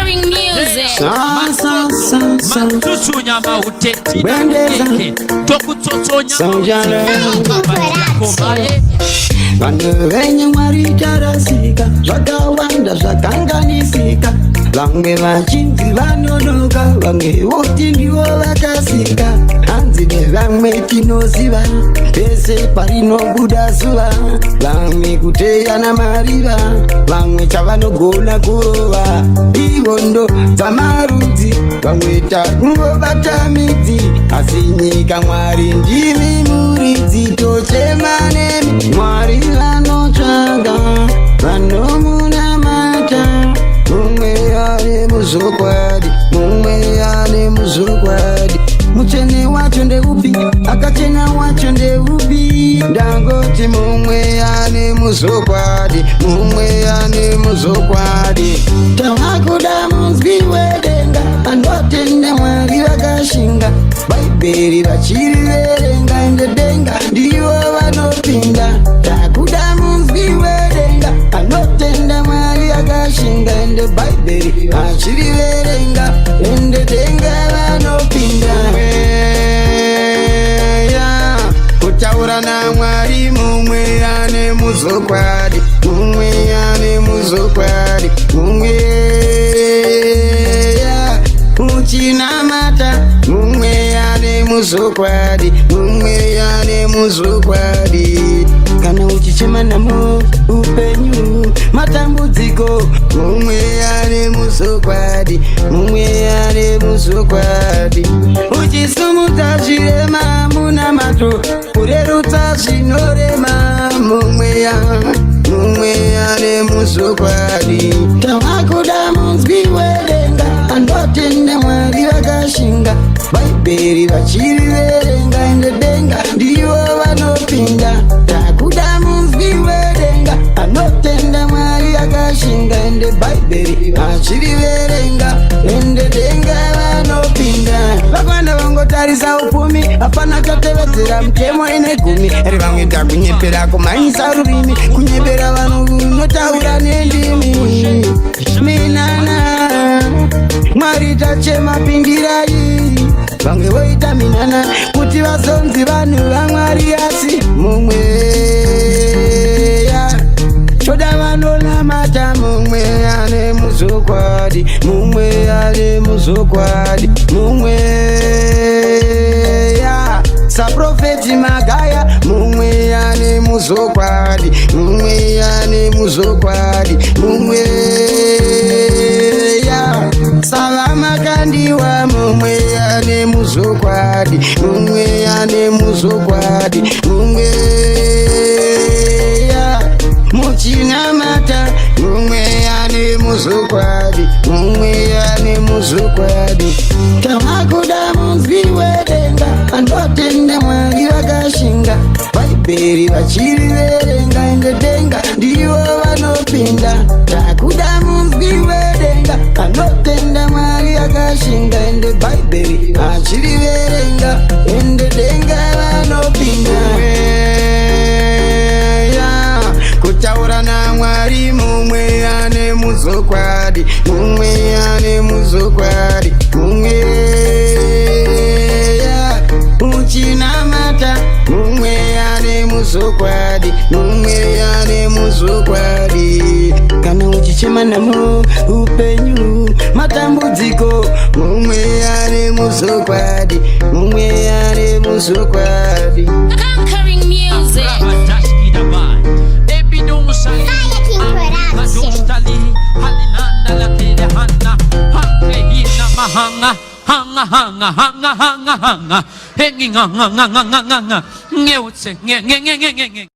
Conquering music. Vanhu venye Mwari tarasika, zvakawanda zvakanganisika. Vamwe vachinzi vanonoka, vamwe voti ndivo vakasika. Hanzi nevamwe tinoziva, pese parinobuda zuva. Vamwe kuteyana mariva, vamwe chavanogona kurova. Ivondo dzamarudzi, vamwe takungobata midzi. Asi nyika Mwari ndimi muridzi, tochema nemi Mwari vanotsvaga, vanomunamata. Mumwe ane muzokwadi, mumwe ane muzokwadi. Muchene wacho ndeupi, akachena wacho ndeupi. Ndangoti mumwe ane muzokwadi, mumwe ane muzokwadi. Tavakuda munzwi wedenga, anotenda Mwari vakashinga. Bhaibheri vachiriverenga, ende denga ndivo vanopinda. Takuda munzwi wedenga, anotenda Mwari vakashinga. Ende Bhaibheri vachiriverenga, ende denga vanopinda. Kutaura naMwari mumwe ane muzokwadi, mumwe ane muzokwadi, mumwe uchinamata, mumwe ane muzokwadi, mumwe ane muzokwadi. Kana uchichema namo upenyu matambudziko, mumwe ane muzokwadi, mumwe ane muzokwadi. Uchisumudza zvirema muna mato, kurerutsa zvinorema, mumwe ane muzokwadi. Tavakuda munzwi wedenga, anotenda Mwari vakashinga. Bhaibheri vachiriverenga, ende denga ndivo vanopinda. Takuda munzwi wedenga, anotenda Mwari vakashinga. Ende Bhaibheri vachiriverenga, ende denga vanopinda. Vakwana vangotarisa upfumi, hapana chatevedzera mutemo ine gumi. Vamwe takunyepera kumhanyisa rurimi, kunyepera vanhu notaura nendimi. Minana Mwari tachema pindirai, vamwe voita minana kuti vazonzi vanhu vaMwari. Asi mumwe choda vanonamata, mumwe ane muzokwadi, mumwe ane muzokwadi, mumwe saprofeti Magaya, mumwe ane muzokwadi, mumwe ane muzokwadi, mumwe savamakandiwa, mumwe ane muzokwadi, mumwe ane muzokwadi, mumwe muchinamata, mumwe ane muzokwadi, mumwe ane muzokwadi. Tavakuda munzwi wedenga, anotenda Mwari vakashinga. Bhaibheri vachiriverenga, ende denga ndivo vanopinda. Takuda munzwi wedenga, anotenda Mwari vakashinga. Ende Bhaibheri vachiriverenga, ende denga vanopinda. Kutaura naMwari mumwe ane muzokwadi, mumwe ane muzokwadi, mumwe uchinamata, mumwe ane muzokwadi, mumwe ane muzokwadi. Kana uchichema namo upenyu matambudziko, mumwe ane muzokwadi, mumwe ane muzokwadi. Conquering music. Hanga hanga hanga hanga hanga hanga hanging hanga hanga hanga hanga